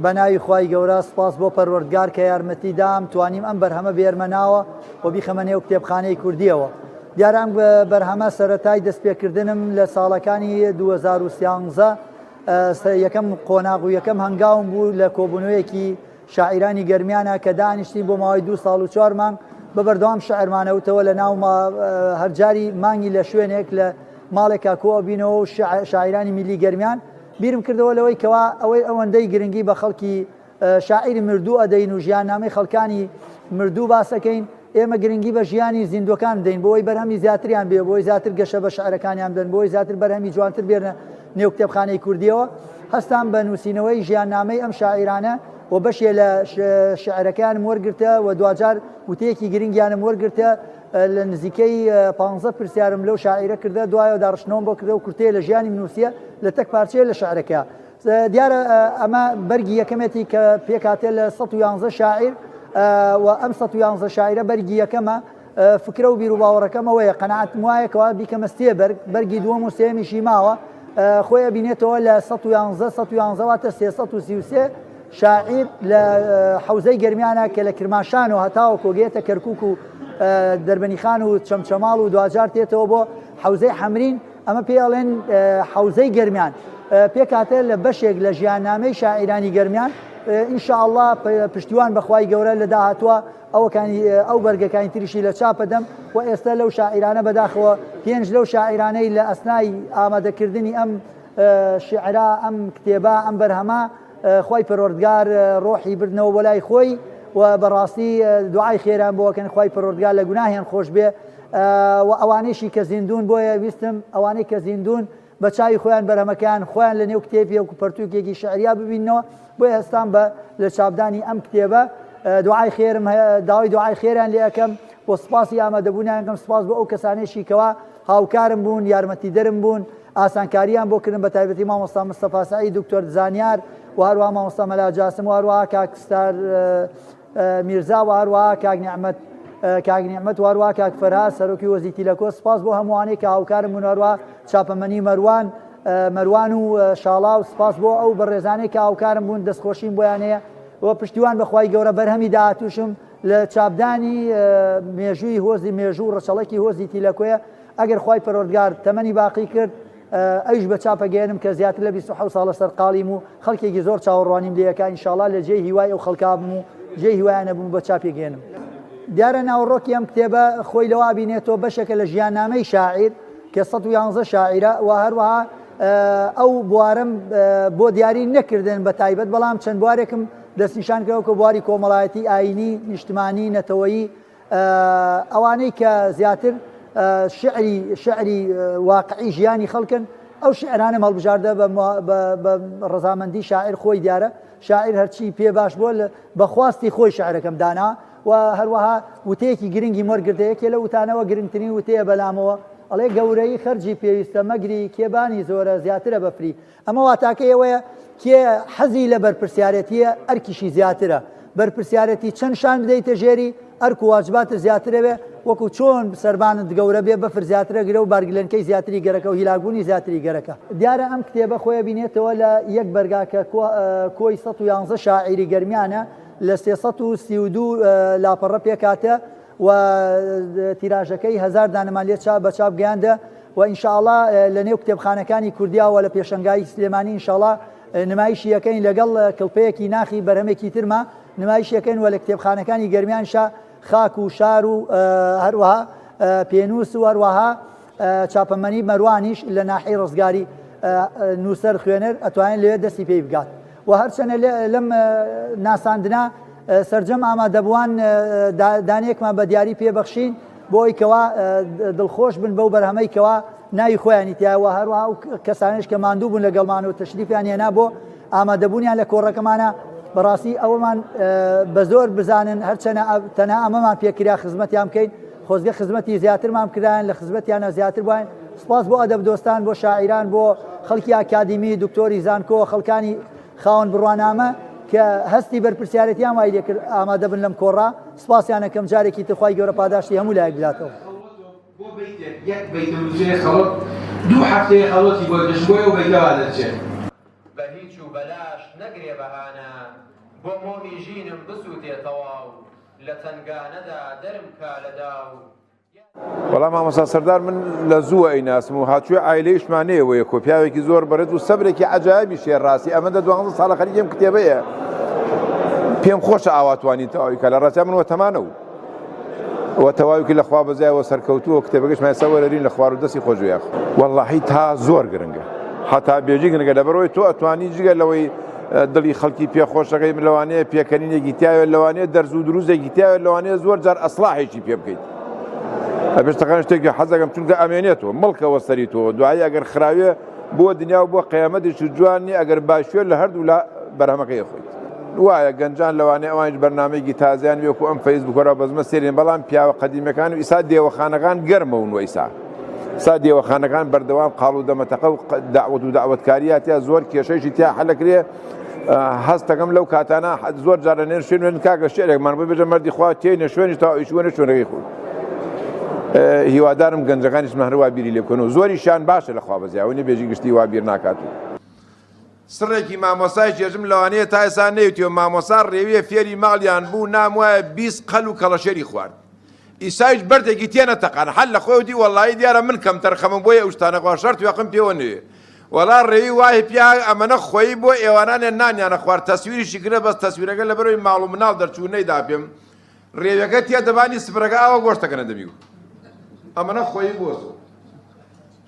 بەناوی خوای گەورە سپاس بۆ پەروەردگار کە یارمەتیدام توانیم ئەم بەرهەمە بێرمەناوە و بیخەمە نێو کتێبخانەی کوردیەوە. دیارە ئەم بەرهەمە سەرەتای دەستپێکردنم لە ساڵەکانی 2013 یەکەم قۆناغ و یەکەم هەنگاوم بوو لە کۆبوونەوەیەکی شاعیرانی گەرمیانە کە دانیشتین بۆ ماوەی 2 ساڵ و 4 مانگ بە بەردەوام شاعرمانەوتەوە لە ناو هەرجاری مانگی لە شوێنێک لە ماڵێکا کۆبینەوە و شاعیرانی میلی گەرمیان بیرم کردەوە لەوەی کەوا ئەوەی ئەوەندەی گرنگی بە خەڵکی شاعیری مردوو ئەدەین و ژیاننامەی خەڵکانی مردوو باسەکەین ئێمە گرنگی بە ژیانی زیندوەکان دەین بۆی بەرهەمی زیاتریان بێ بۆی زیاتر گەشە بە شعرەکانیان بدەن بۆی زیاتر بەرهەمی جوانتر بێنە نێو کتێبخانەی کوردیەوە هەستان بە نووسینەوەی ژیاننامەی ئەم شاعیرانە و بەشێ لە شعرەکانم وەرگرتە و دوجار وتەیەکی گرنگیانم وەرگرتە لە نزیکەی 15 پرسیارم لەو شاعیرە کردە دوایە داڕشتنەوەم بۆ کردە و کورتەیە لە ژیانی نووسیە لە تەک پارچەیە لە شعرەکە. دیارە ئەمە بەرگی یەکەمێتی کە پێکاتێ لە 111 شاعیر و ئەم 111 شاعرە بەرگی یەکەمە فکرە و بیر و باوەڕەکەمەوەیە قەنەعەتم وایەکەوە بیکەمە سێ بەرگی دووەم و سێمیشی ماوە خۆی بینێتەوە لە 111 واتە 333 شاعیر لە حوزەی گەرمیانە کە لە کرماشان و هەتاوە کۆگێتە کەرکووک و دەربەنیخان و چەمچەماڵ و دوجار تێتەوە بۆ حوزەی حەمرین ئەمە پێڵێن حوزەی گەرمیان پێکاتێ لە بەشێک لە ژیاننامەی شاعیرانی گەرمیان ئینشاءالله پشتیوان بەخوای گەورە لە داهاتوە ئەو بەرگەکانی تریشی لە چاپە دەم و ئێستا لەو شاعیرانە بەداخەوە 5 لەو شاعیرانەی لە ئەسنای ئامادەکردنی ئەم شعرا ئەم کتێبە ئەم بەرهەمە خوای پەروەردگار ڕۆحی بردنەوە بۆ لای خۆی و بەڕاستی دوعای خێران بۆکەن خوای پەروەردگار لە گوناهیان خۆش بێ و ئەوانەیشی کە زیندون بۆیە ویستم ئەوانەی کە زیندون بە چاوی خۆیان بەرهەمەکان خۆیان لە نێو کتێبی و پەرتووکێکی شعریا ببینەوە بۆیە هەستان بە لە چاپدانی ئەم کتێبە دوعای خێرم داوای دوعای خێران لێ ئەەکەم بۆ سپاسی ئامادەبوونیان کەم سپاس بۆ ئەو کەسانێکی کەوا هاوکارم بوون یارمەتی دەرم بوون ئاسانکاریان بۆ کردن بە تایبەتی مامۆستا مستەفا سەعید دکتۆر زانیار و هەروەها مامۆستا مەلا جاسم و هەروەها کاک ستار میرزا و هەروەها کاک نیعمەت و هەروەها کاک فەرهاد سەرۆکی وەزی تیلەکۆ سپاس بۆ هەمووانەی کە هاوکارم بوون هەروەها چاپەمەنی مەروان و شاڵا و سپاس بۆ ئەو بەڕێزانەی کە هاوکارم بوون دەستخۆشیم بۆیان هەیە و پشتیوان بەخوای گەورە بەرهەمی داهاتووشم لە چاپدانی مێژووی هۆزی مێژوو ڕەچەڵەکی هۆزی تیلەکۆیە ئەگەر خوای پەروەردگار تەمەنی باقی کرد ئەویش بە چاپەگەێنم کە زیاتر لە 27 ساڵە سەرقاڵیم و خەڵکێکی زۆر چاوەڕوانیم لێیەکە ئینشاڵڵا لە جێی هیوای ئەو خەڵکا بم و جێی هیوایانە بووم بە چاپێگەێنم. دیارە ناوڕۆکی ئەم کتێبە خۆی لەوا بینێتەوە بەشێکە لە ژیاننامەی شاعیر کە 111 شاعیرە و هەروەها ئەو بوارم بۆ دیاری نەکردن بە تایبەت بەڵام چەند بوارێکم دەستنیشان کردەوە کە بواری کۆمەڵایەتی ئاینی نیشتمانی نەتەوەیی ئەوانەی کە زیاتر شعری واقعی ژیانی خەڵکن ئەو شعرانە هەڵبژاردە بە ڕەزامەندی شاعیر خۆی دیارە شاعیر هەرچی پێ باش بۆ بەخواستی خۆی شعرەکەم دانا و هەروەها وتەیەکی گرنگی وەرگرتەیەکێ لە وتانەوە گرنگترین وتەیە بەلامەوە ئەڵێ گەورەی خەرجی پێویستە مەگری کێبانی زۆرە زیاترە بەفری ئەمە واتاکەی ئەوەیە کێ حەزی لە بەرپرسیارەتیە ئەرکیشی زیاترە بەرپرسیارەتی چەند شان بدەیتە ژێری ئەرک و واجباتە زیاترە بێ وەکو چۆن سەربانت گەورە بێ بەفر زیاترە گرە و بارگلەنکەی زیاتری گەرەکە و هیلاگونی زیاتری گەرەکە. دیارە ئەم کتێبە خۆیە بینێتەوە لە یەک بەرگاکە کۆی 111 شاعیری گەرمیانە لە 332 لاپەڕە پێکاتە و تیراژەکەی 1000 دانەمان لێ بە چاپ گەیاندە و ئینشاءڵڵا لە نێو کتێبخانەکانی کوردیاوە لە پێشەنگای سلێمانی ئینشاءڵڵا نمایشی یەکەین لەگەڵ کڵپەیەکی ناخی بەرهەمێکی ترمە نمایش یەکەین و لە کتێبخانەکانی گەرمیانشا خاک و شار و هەروەها پێنووس و هەروەها چاپەمەنی مەروانیش لە ناحی ڕزگاری نووسەر خوێنەر ئەتوانێت لێ دەستی پێی بگات و هەرچەنە لەم ناساندنا سەرجەم ئامادەبووان دانێکمان بە دیاری پێبەخشین بۆ ئەوی کەوا دڵخۆش بن بەو بەرهەمەی کەوا ناوی خۆیانی تیاوە هەروەها ئەو کەسانش کە ماندوو بوون لەگەڵمان و تەشریفیان هێنا بۆ ئامادەبوونیان لە کۆڕەکەمانە بەڕاستی ئەوەمان بە زۆر بزانن هەرچەنە تەنها ئەمەمان پێکرا خزمەتیان بکەین خۆزگە خزمەتی زیاترمان کرایان لە خزمەتیانە زیاتر بووین سپاس بۆ ئەدەب دۆستان بۆ شاعیران بۆ خەڵکی ئاکادیمی دکتۆری زانکۆ خەڵکانی خاوەن بڕوانامە کە هەستی بەرپرسیارەتیان وای لێ کرد ئامادە بن لەم کۆڕا سپاسیانەکەم جارێکی ترخوای گەورە پاداشتی هەموو لایەک بلاتەوە. بۆ یەک بەیتەوزێ خەڵک دوو هەفتەیە خەڵەتی بۆ دەشبۆی و بەیتەوا دەچێت بە هیچ و بەلاش نەگرێ بەهانە بۆ مۆمی ژینم بسووتێ تەواو لە تەنگانەدا دەرم کا لە داو. وەڵام مامۆستا سەردار من لە زووە ئەیناسم و هاتووە ئایلەیشمانەیەوەیە کۆپیاوێکی زۆر بەرز و سەبرێکی عەجایبی شێڕاستی ئەمەدە 12 ساڵە خەریکەم کتێبەیە پێم خۆشە ئاواتوانی تەواوی کە لە ڕاستیان من وەتەمانە و تەواویکی لە خوا بەزایەوە سەرکەوتووە کتێبەکەشمان ئێستا وەرەرین لە خوار و دەستی خۆشویاخ وەڵڵاهی تا زۆر گرنگە هەتا بێژی گرنگە لەبەرەوەی تۆ ئەتوانی جگە لەوەی دڵی خەڵکی پێخۆشەکەی لەوانەیە پێکەنینێکی تیاوێت لەوانەیە دەرز و دروستێکی تیاوێت لەوانەیە زۆر جار ئەسڵاحێکی پێ بکەیت ئەبێشتەکان شتێکی حەزەکەم چونکە ئەمێنێتەوە مڵکەوە سەری تۆ دوایی ئەگەر خراوێ بۆ دنیا و بۆ قیامەتیش جوانی ئەگەر باشوێت لە هەردوو لە بەرهەمەکەی خۆیت وایە گەنجان لەوانەیە ئەوانش بەرنامەیەکی تازیان وێکو ئەم فەیسبووکەرە بەزمە سێرین بەڵام پیاوە قەدیمەکان و ئیسا دێوەخانەکان گەرمەون وەیسا ئستا دێوەخانەکان بەردەوام قاڵ و دەمەتەقە و داوەت و داوەتکاریاتیا زۆر کێشەیشی تیا حەلەکرێ هەستەکەم لەو کاتانە زۆر جارە نێر شوێن کاکە شعرێکمان ببێژە مەردی خوا تێنە شوێنی تا شوێنە شوێنەکەی خۆی هیوادارم گەنجەکانیش هەروە بیری لێ بکەن و زۆریشیان باشە لە خوابەزیاوەی بێژی گشتی وا بیر ناکات و سڕێکی مامۆسای چێژم لەوانەیە تا ئێستا نەیوتیوە مامۆسا ڕێویە فێری ماڵیان بوو ناموایە 20 قەل و کەڵەشێری خوارد ئیسایش بەردێکی تێنە تەقان هەل لە خۆی وتی وەڵڵاهی دیارە من کەم تەرخەمە بۆیە ئەو شتانە خوا شەرت وێقم پێوە نوێ وەڵا ڕێوی وای پیا ئەمەنە خۆی بۆ ئێوانانێ نانیانە خوارد تەسویریشی کرە بەس تەسویرەکە لەبەرەوەی ماڵ و مناڵ دەرچوو نەیدا پێم ڕێوەکە تیا دەبانی سپرەکە ئاوە گۆشتەکەنە دەبیو ئەمەنە خۆی بۆزۆ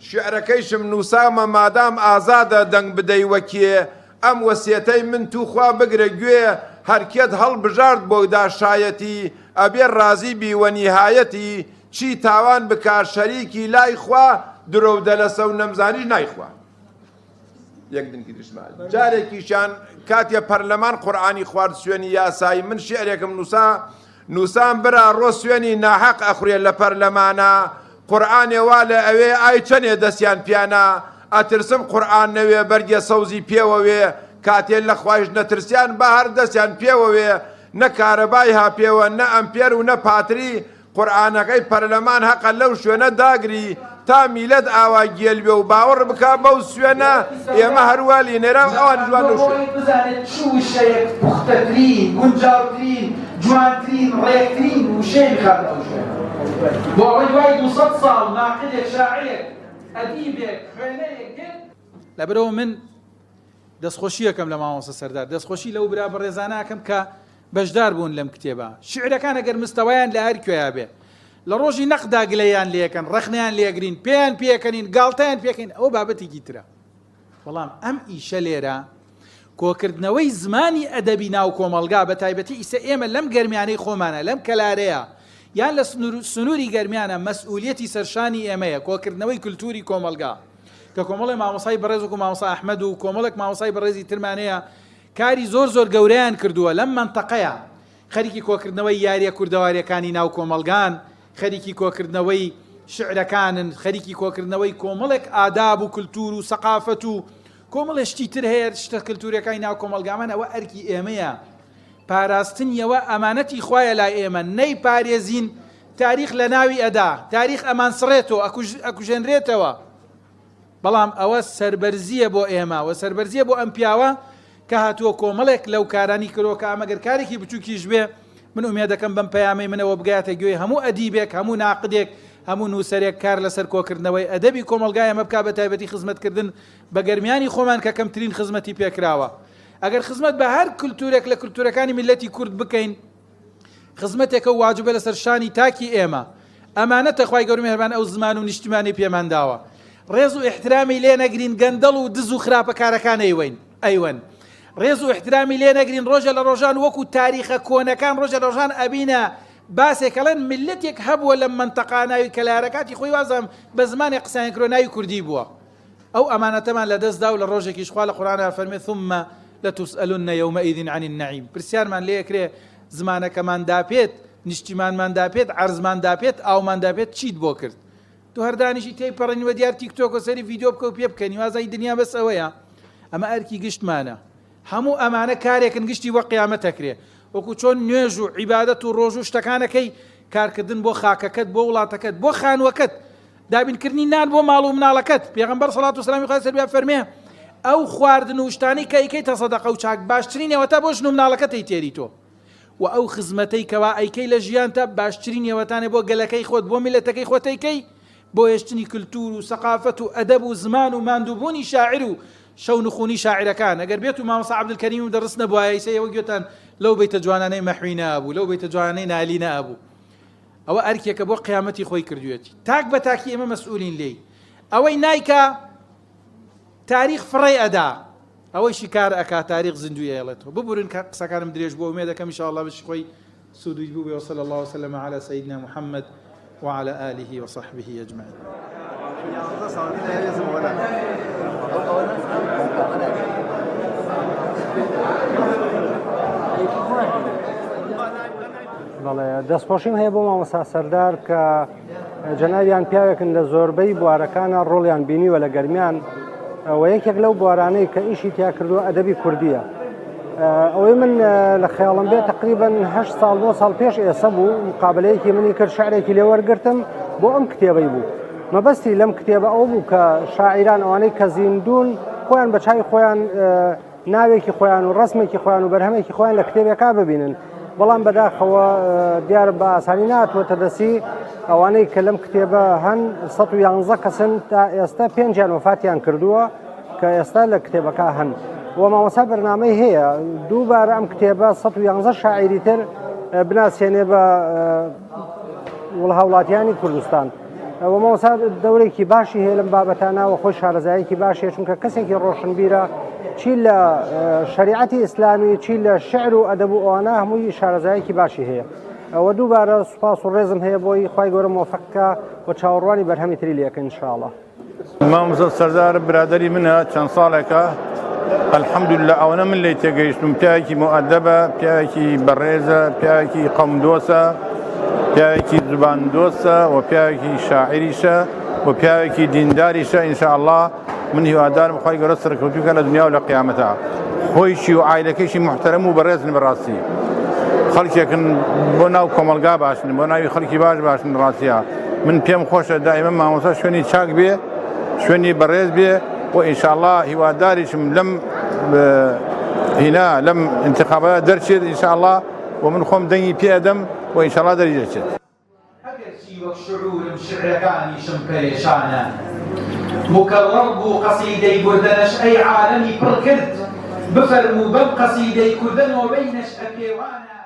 شعرەکەیشم نووسامە مادام ئازادە دەنگ بدەی وەکێ ئەم وەسیەتەی من توخوا بگرە گوێ هەرکێت هەڵبژارد بۆدا شایەتی ئەبێ ڕازی بیوەنیهایەتی چی تاوان بکار شەریکی لای خوا درۆ دەلەسە و نەمزانیش نایخوا یەک دنگی دشمان جارێکیشان کاتێ پەرلەمان قورئانی خوارد سوێنی یاسایی من شعرێکم نووسان برا ڕۆ سوێنی ناحەق ئەخورێ لە پەرلەمانە قورئانێ وا لە ئەوێ ئای چەندێ دەستیان پیانە ئەترسم قورئان نەوێ بەرگێ سەوزی پێوەوێ کاتێ لە خوایش نەترسیان بە هەر دەستیان پێوەوێ نە کارەبای هاپێوە نە ئەمپێر و نە پاتری قورئانەکەی پەرلەمان هەقە لەو شوێنە داگری تا میلەت ئاوا گێل بێ و باوەڕ بکە بەو سوێنە ئێمە هەروە لێنێرە ئەوان جوان لەو شوێن بزانێت چ وشەیەک پوختەترین گونجاوترین جوانترین ڕێکترین وشەی بخات ئەو شوێن بۆ ئەوەی دوای 200 ساڵ ناقدێک شاعرێک ئەدیبێک خوێنەیەک لەبەرەوە من دەستخۆشیەکەم لە مامۆستا سەردار دەستخۆشی لەو برا بەڕێزانەکەم کە بەشدار بوون لەم کتێبە شعرەکان ئەگەر مستەوایان لە هەر کوێیا بێ لە ڕۆژی نەقدا گلەیان لێکەن ڕەخنیان لێگرین پێیان پێکەنین گاڵتەیان پێکەین ئەوە بابەتێکی ترە بەڵام ئەم ئیشە لێرە کۆکردنەوەی زمانی ئەدەبی ناو کۆمەڵگا بە تایبەتی ئیسە ئێمە لەم گەرمیانەی خۆمانە لەم کەلارەیە یان لە سنووری گەرمیانە مەسئولیەتی سەرشانی ئێمەیە کۆکردنەوەی کولتوری کۆمەڵگا کە کۆمەڵی مامۆسای بەڕێز و مامۆستا ئەحمەد و کۆمەڵێک مامۆسای بەڕێزی ترمانەیە کاری زۆر گەورەیان کردووە لەم مەنتەقەیە خەریکی کۆکردنەوەی یاریە کوردەواریەکانی ناو کۆمەڵگان خەریکی کۆکردنەوەی شعرەکانن خەریکی کۆکردنەوەی کۆمەڵێک ئاداب و کولتور و سەقافەت و کۆمەڵێ شتی تر هەیە شتە کللتورەکانی ناو کۆمەڵگامان ئەوە ئەرکی ئێمەیە پاراستنیەوە ئەمانەتی خوایە لای ئێمە نەی پارێزین تاریخ لە ناوی ئەدا تاریخ ئەمان سڕێتەوە ئەکوژێنرێتەوە بەڵام ئەوە سەربەرزیە بۆ ئێمە و سەربەرزیە بۆ ئەم پیاوە کە هاتووە کۆمەڵێک لەو کارانی کردەوە کە ئەمەگەر کارێکی بچووکیش بێ من ئومێد دەکەم بەم پەیامەی منەوە بگاتە گوێی هەموو ئەدیبێک هەموو ناقدێک هەموو نووسەرێک کار لەسەر کۆکردنەوەی ئەدەبی کۆمەڵگای ئەمە بکا بە تایبەتی خزمەتکردن بە گەرمیانی خۆمان کە کەمترین خزمەتی پێکراوە ئەگەر خزمەت بە هەر کولتورێک لە کولتورەکانی میلەتی کورد بکەین خزمەتێکە واجبە لەسەر شانی تاکی ئێمە ئەمانەتە خوای گەورە میهرەبان ئەو زمان و نیشتیمانی پێمان داوە ڕێز و احترامی لێ نەگرین گەندەڵ و دز و خراپەکارەکان ئەیوەن ڕێز و احترامی لێ نەگرین ڕۆژە لە ڕۆژان وەکو تاریخە کۆنەکان ڕۆژە لە ڕۆژان ئەبینە باسێکەڵەن ملەتێک هەبووە لە مەنتەقا ناوی کەلارەکاتی خۆی وازم بە زمانی قسانی کرۆ ناوی کوردی بووە ئەو ئەمانەتەمان لە دەستدا و لە ڕۆژێکیش خوا لە قورئانە فەرمێ ثم لتسألن يومئذ عن النعيم پرسیارمان لێ ئەکرێ زمانەکەمان داپێت نیشتیمانمان داپێت عەرزمان داپێت ئاومان داپێت چیت بۆ کرد تو هەردانیشی تێی پەڕێنیوە دیار تیکتۆک و سەری ڤیدیۆ بکە و پێ بکەنی وازای دنیا بەس ئەوەیە ئەمە ئەرکی گشتمانە هەموو ئەمانە کارێکن گشتی وە قیامەت ئەکرێ وەکو چۆن نوێژ و عیبادەت و ڕۆژ و شتەکانەکەی کارکردن بۆ خاکەکەت بۆ وڵاتەکەت بۆ خانوەکەت دابینکردنی نان بۆ ماڵ و مناڵەکەت پێغەمبەر سەڵات و سەلامی خوای لەسەر بێ فەرمێ ئەو خواردن و شتانی کە ئەیکەیتە سەدەقە و چاک باشترینەوەتە بۆ ژن و مناڵەکەتی تێری تۆ و ئەو خزمەتەی کەوا ئەیکەی لە ژیانتە باشترینەوەتانێ بۆ گەلەکەی خۆت بۆ میلەتەکەی خۆتەیکەی بۆ هێشتنی کللتور و سەقافەت و ئەدەب و زمان و ماندووبوونی شاعر و شەو نخوونی شاعرەکان ئەگەر بێت و مامۆستا عەبدولکەریم و دەڕست نەبووایە ئەوە گوێتان لەو بەیتە جوانانەی مەحوی نابوو لەو بەیتە جوانانەی نالی نابوو ئەوە ئەرکێکە بۆ قیامەتی خۆی کردوێتی تاک بە تاکی ئێمە مەسئولین لێی ئەوەی نایکە تاریخ فڕێ ئەدا ئەوەی شکار ئەکا تاریخ زیندوی ئێڵێتەوە ببورن کە قسەکانم درێژ بۆ ئومێ دەکەم ئینشاءالله بەشی خۆی سودوی بوو بێ وصلى الله وسلم على سيدنا محمد وعلى آله وصحبه أجمعين. بەڵێ دەستخۆشیم هەیە بۆ مامۆستا سەردار کە جەنابیان پیاوێکن لە زۆربەی بوارەکانە ڕۆڵیان بینیوە لە گەرمیان و یەکێک لەو بوارانەی کە ئیشی تیا کردووە ئەدەبی کوردیە. ئەوەی من لە خەیاڵم بێت تقریباً 8 ساڵ 9 ساڵ پێش ئێستا بوو مقابلەیەکی منی کرد شعرێکی لێ وەرگرتم بۆ ئەم کتێبەی بوو. مەبەستی لەم کتێبە ئەو بوو کە شاعیران ئەوانەی کە زیندون خۆیان بە چای خۆیان ناوێکی خۆیان و ڕسمێکی خۆیان و بەرهەمێکی خۆیان لە کتێبێکا ببینن. بەڵام بەداخەوە دیارە بە ئاسانی ناتوەتە دەسی ئەوانەی کە لەم کتێبە هەن 111 کەسن تا ئێستا 5 وفاتیان کردووە کە ئێستا لە کتێبەکە هەن. و مامۆستا بەرنامەی هەیە دووبارە ئەم کتێبە 111 شاعیری تر بناسیێنێ بە وڵهاوڵاتیانی کوردستان. و مامۆستا دەورێکی باشی هەیە لەم بابەتانەوە خۆی شارەزایەکی باشیە چونکە کەسێکی ڕۆشنبیرە چی لە شریعەتی ئیسلامی چی لە شعر و ئەدەب و ئەوانە هەمووی شارەزایەکی باشی هەیە. ئەوە دووبارە سوپاس و ڕێزم هەیە بۆی خوای گەورە مۆفەقکە و چاوەڕوانی بەرهەمی تری لێکە ئینشاءڵڵا. مامۆستا سەردار برادەری منە چەند ساڵێکە الحەمدولillah ئەوەنە من لێی تێگەیشتم پیاوێکی مؤەدەبە پیاوێکی بەڕێزە پیاوێکی قەومدۆسە پیاوێکی زباندۆسە و پیاوێکی شاعریشە و پیاوێکی دینداریشە ئینشاءالله من هیوادارم خوای گەورە سەرکەوتوو بکە لە دنیا و لە قیامەتە خۆیشی و عایلەکەیشی محتەرەم و بەڕێزن بەڕاستی خەڵکێکن بۆ ناو کۆمەلگا باشن بۆ ناوی خەڵکی باشن ڕاستیە من پێم خۆشە دائیمەن مامۆستا شوێنی چاک بێ شوێنی بەڕێز بێ و ئینشاءالله هیواداریشم لەم هینا لەم انتخابەتە دەرچێت ئینشاءالله و من خۆم دەنگی پێ ئەدەم و ئینشاءالله دەری دەچێت. هەگەرچی وەک شعورم شعرەکانیشم پەرێشانە مکەڕەڕ بوو قەسیدەی بردەنەش ئەی عالەمی پڕ کرد بفەرموو بەم قەسیدەی کوردنەوە بەینەش ئەپێوانە